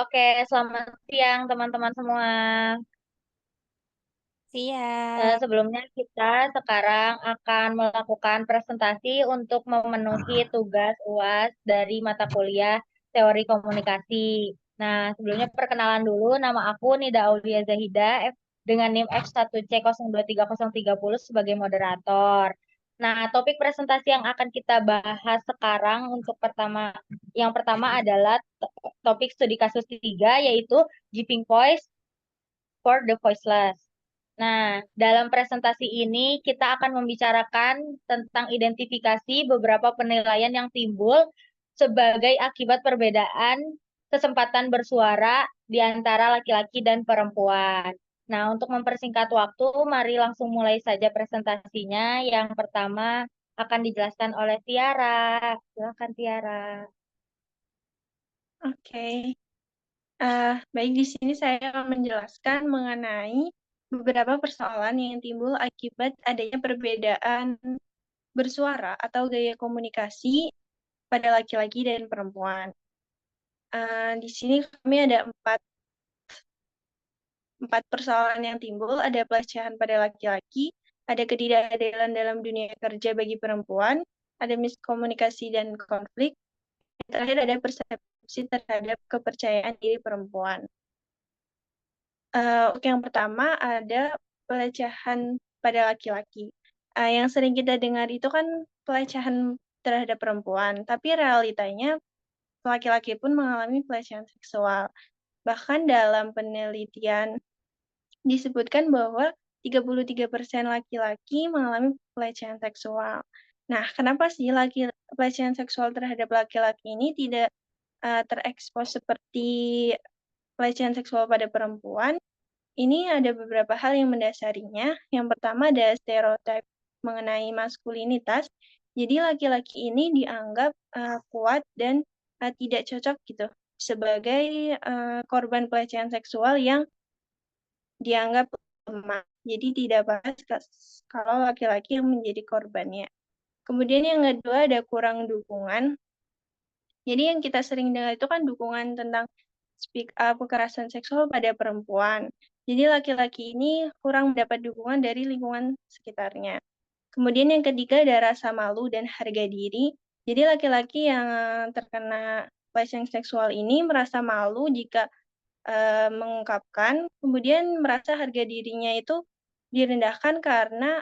Oke, selamat siang teman-teman semua. Siap. Sebelumnya kita sekarang akan melakukan presentasi untuk memenuhi tugas UAS dari mata kuliah Teori Komunikasi. Nah, sebelumnya perkenalan dulu, nama aku Nida Aulia Zahida dengan NIM F1C023030 sebagai moderator. Nah, topik presentasi yang akan kita bahas sekarang yang pertama adalah topik studi kasus 3 yaitu Giving Voice for the Voiceless. Nah, dalam presentasi ini kita akan membicarakan tentang identifikasi beberapa penilaian yang timbul sebagai akibat perbedaan kesempatan bersuara di antara laki-laki dan perempuan. Nah, untuk mempersingkat waktu, mari langsung mulai saja presentasinya. Yang pertama akan dijelaskan oleh Tiara. Silakan Tiara. Oke. Baik, di sini saya akan menjelaskan mengenai beberapa persoalan yang timbul akibat adanya perbedaan bersuara atau gaya komunikasi pada laki-laki dan perempuan. Di sini kami ada empat persoalan yang timbul. Ada pelecehan pada laki-laki, ada ketidakadilan dalam dunia kerja bagi perempuan, ada miskomunikasi dan konflik, dan terakhir ada persepsi terhadap kepercayaan diri perempuan. Oke, yang pertama ada pelecehan pada laki-laki. Yang sering kita dengar itu kan pelecehan terhadap perempuan, tapi realitanya laki-laki pun mengalami pelecehan seksual. Bahkan dalam penelitian disebutkan bahwa 33% laki-laki mengalami pelecehan seksual. Nah, kenapa sih pelecehan seksual terhadap laki-laki ini tidak terekspos seperti pelecehan seksual pada perempuan? Ini ada beberapa hal yang mendasarinya. Yang pertama ada stereotip mengenai maskulinitas. Jadi laki-laki ini dianggap kuat dan tidak cocok gitu sebagai korban pelecehan seksual yang dianggap lemah. Jadi tidak pas kalau laki-laki yang menjadi korbannya. Kemudian yang kedua ada kurang dukungan. Jadi yang kita sering dengar itu kan dukungan tentang speak up kekerasan seksual pada perempuan. Jadi laki-laki ini kurang mendapat dukungan dari lingkungan sekitarnya. Kemudian yang ketiga ada rasa malu dan harga diri. Jadi laki-laki yang terkena pelecehan seksual ini merasa malu jika mengungkapkan, kemudian merasa harga dirinya itu direndahkan karena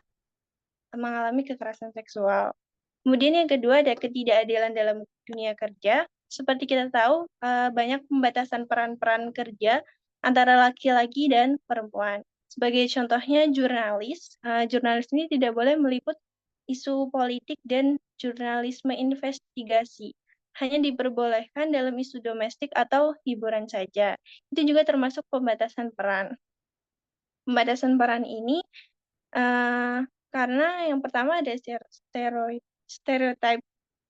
mengalami kekerasan seksual. Kemudian yang kedua ada ketidakadilan dalam dunia kerja. Seperti kita tahu, banyak pembatasan peran-peran kerja antara laki-laki dan perempuan. Sebagai contohnya jurnalis, jurnalis ini tidak boleh meliput isu politik dan jurnalisme investigasi. Hanya diperbolehkan dalam isu domestik atau hiburan saja. Itu juga termasuk pembatasan peran. Pembatasan peran ini uh, karena yang pertama ada stereotip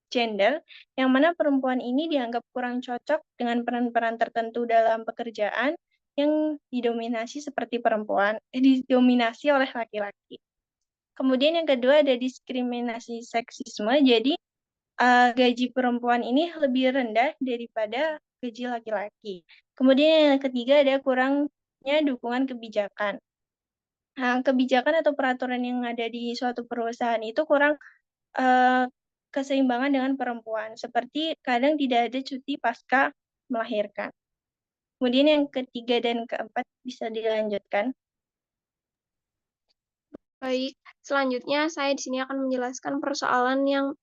gender, yang mana perempuan ini dianggap kurang cocok dengan peran-peran tertentu dalam pekerjaan yang didominasi oleh laki-laki. Kemudian yang kedua ada diskriminasi seksisme, jadi gaji perempuan ini lebih rendah daripada gaji laki-laki. Kemudian yang ketiga ada kurangnya dukungan kebijakan. Nah, kebijakan atau peraturan yang ada di suatu perusahaan itu kurang eh, keseimbangan dengan perempuan, seperti kadang tidak ada cuti pasca melahirkan. Kemudian yang ketiga dan keempat bisa dilanjutkan. Baik, selanjutnya saya di sini akan menjelaskan persoalan yang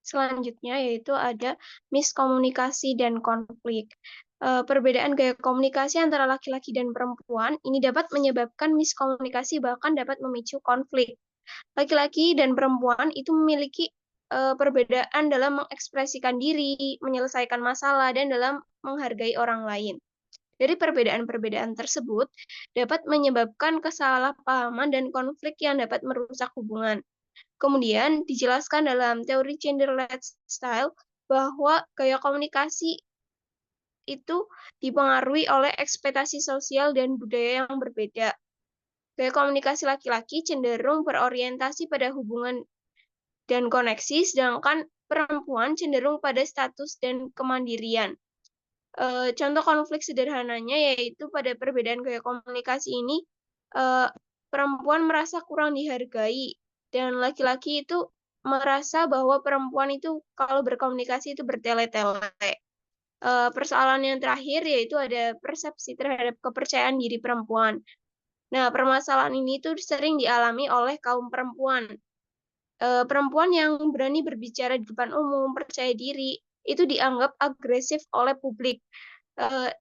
selanjutnya, yaitu ada miskomunikasi dan konflik. Perbedaan gaya komunikasi antara laki-laki dan perempuan ini dapat menyebabkan miskomunikasi, bahkan dapat memicu konflik. Laki-laki dan perempuan itu memiliki perbedaan dalam mengekspresikan diri, menyelesaikan masalah, dan dalam menghargai orang lain. Dari perbedaan-perbedaan tersebut dapat menyebabkan kesalahpahaman dan konflik yang dapat merusak hubungan. Kemudian dijelaskan dalam teori gender-led style bahwa gaya komunikasi itu dipengaruhi oleh ekspektasi sosial dan budaya yang berbeda. Gaya komunikasi laki-laki cenderung berorientasi pada hubungan dan koneksi, sedangkan perempuan cenderung pada status dan kemandirian. Contoh konflik sederhananya yaitu pada perbedaan gaya komunikasi ini, perempuan merasa kurang dihargai dan laki-laki itu merasa bahwa perempuan itu kalau berkomunikasi itu bertele-tele. Persoalan yang terakhir yaitu ada persepsi terhadap kepercayaan diri perempuan. Nah, permasalahan ini tuh sering dialami oleh kaum perempuan. Perempuan yang berani berbicara di depan umum, percaya diri, itu dianggap agresif oleh publik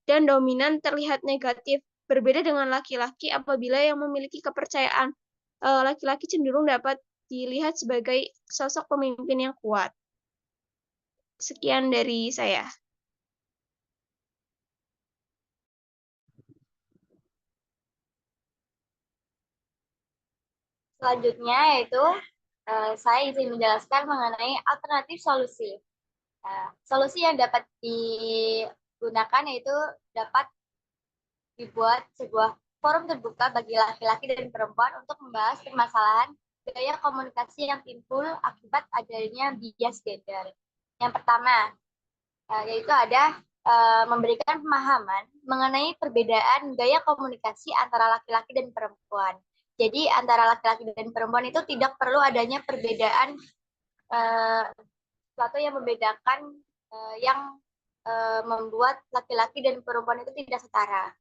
dan dominan terlihat negatif. Berbeda dengan laki-laki apabila yang memiliki kepercayaan, laki-laki cenderung dapat dilihat sebagai sosok pemimpin yang kuat. Sekian dari saya. Selanjutnya yaitu saya izin menjelaskan mengenai alternatif solusi. Solusi yang dapat digunakan yaitu dapat dibuat sebuah forum terbuka bagi laki-laki dan perempuan untuk membahas permasalahan gaya komunikasi yang timbul akibat adanya bias gender. Yang pertama, yaitu ada memberikan pemahaman mengenai perbedaan gaya komunikasi antara laki-laki dan perempuan. Jadi antara laki-laki dan perempuan itu tidak perlu adanya perbedaan sesuatu yang membedakan yang membuat laki-laki dan perempuan itu tidak setara.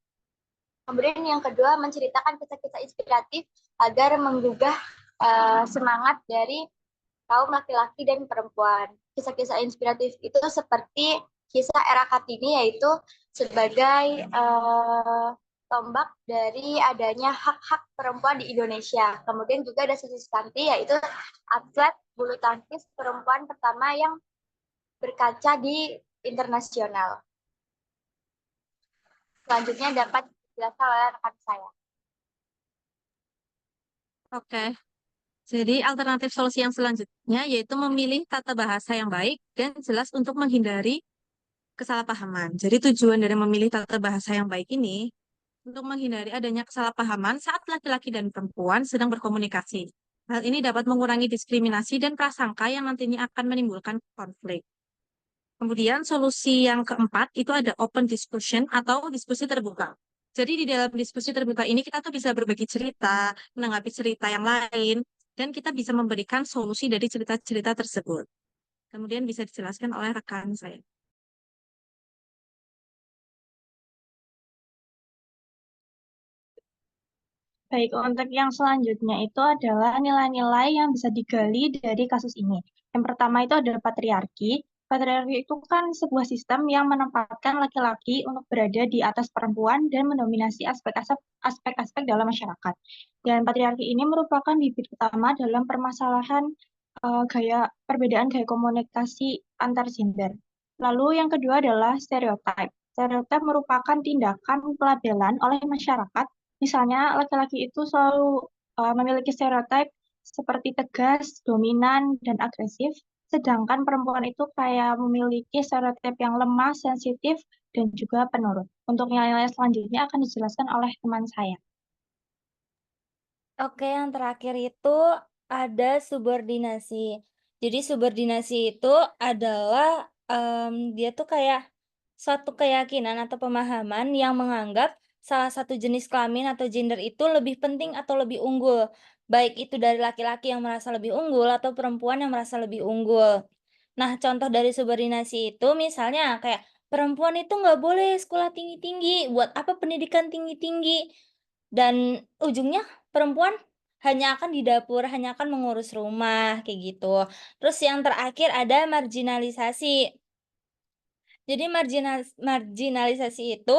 Kemudian yang kedua, menceritakan kisah-kisah inspiratif agar menggugah semangat dari kaum laki-laki dan perempuan. Kisah-kisah inspiratif itu seperti kisah Era Kartini, yaitu sebagai tombak dari adanya hak-hak perempuan di Indonesia. Kemudian juga ada Susi Susanti, yaitu atlet bulu tangkis perempuan pertama yang berkaca di internasional. Selanjutnya dapat dijelaskan oleh rekan saya. Oke, jadi alternatif solusi yang selanjutnya yaitu memilih tata bahasa yang baik dan jelas untuk menghindari kesalahpahaman. Jadi tujuan dari memilih tata bahasa yang baik ini untuk menghindari adanya kesalahpahaman saat laki-laki dan perempuan sedang berkomunikasi. Hal ini dapat mengurangi diskriminasi dan prasangka yang nantinya akan menimbulkan konflik. Kemudian solusi yang keempat itu ada open discussion atau diskusi terbuka. Jadi di dalam diskusi terbuka ini kita tuh bisa berbagi cerita, menanggapi cerita yang lain, dan kita bisa memberikan solusi dari cerita-cerita tersebut. Kemudian bisa dijelaskan oleh rekan saya. Baik, untuk yang selanjutnya itu adalah nilai-nilai yang bisa digali dari kasus ini. Yang pertama itu ada patriarki. Patriarki itu kan sebuah sistem yang menempatkan laki-laki untuk berada di atas perempuan dan mendominasi aspek-aspek dalam masyarakat. Dan patriarki ini merupakan bibit utama dalam permasalahan perbedaan gaya komunikasi antar gender. Lalu yang kedua adalah stereotip. Stereotip merupakan tindakan pelabelan oleh masyarakat. Misalnya, laki-laki itu selalu memiliki stereotip seperti tegas, dominan, dan agresif, sedangkan perempuan itu kayak memiliki stereotip yang lemah, sensitif, dan juga penurut. Untuk nilai-nilai selanjutnya akan dijelaskan oleh teman saya. Oke, yang terakhir itu ada subordinasi. Jadi subordinasi itu adalah dia tuh kayak suatu keyakinan atau pemahaman yang menganggap salah satu jenis kelamin atau gender itu lebih penting atau lebih unggul. Baik itu dari laki-laki yang merasa lebih unggul atau perempuan yang merasa lebih unggul. Nah, contoh dari subordinasi itu misalnya kayak perempuan itu nggak boleh sekolah tinggi-tinggi, buat apa pendidikan tinggi-tinggi? Dan ujungnya perempuan hanya akan di dapur, hanya akan mengurus rumah, kayak gitu. Terus yang terakhir ada marginalisasi. Jadi marginalisasi itu,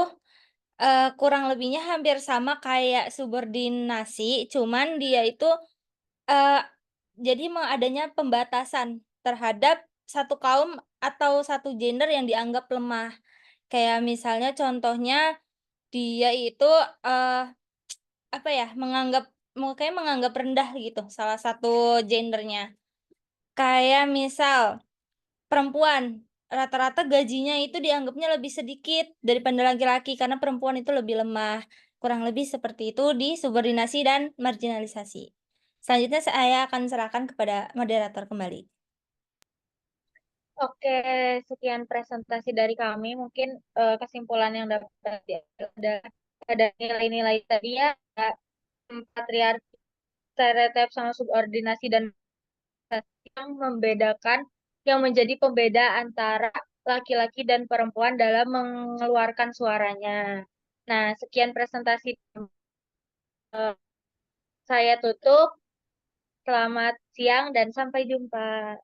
kurang lebihnya hampir sama kayak subordinasi, cuman dia itu, eee, jadi adanya pembatasan terhadap satu kaum atau satu gender yang dianggap lemah. Kayak misalnya contohnya dia itu, apa ya, menganggap rendah gitu salah satu gendernya. Kayak misal perempuan, rata-rata gajinya itu dianggapnya lebih sedikit daripada laki-laki karena perempuan itu lebih lemah. Kurang lebih seperti itu di subordinasi dan marginalisasi. Selanjutnya saya akan serahkan kepada moderator kembali. Oke, sekian presentasi dari kami. Mungkin kesimpulan yang dapat diambil ada nilai-nilai tadi ya, patriarki, stereotip sama subordinasi dan yang membedakan, yang menjadi pembeda antara laki-laki dan perempuan dalam mengeluarkan suaranya. Nah, sekian presentasi saya tutup. Selamat siang dan sampai jumpa.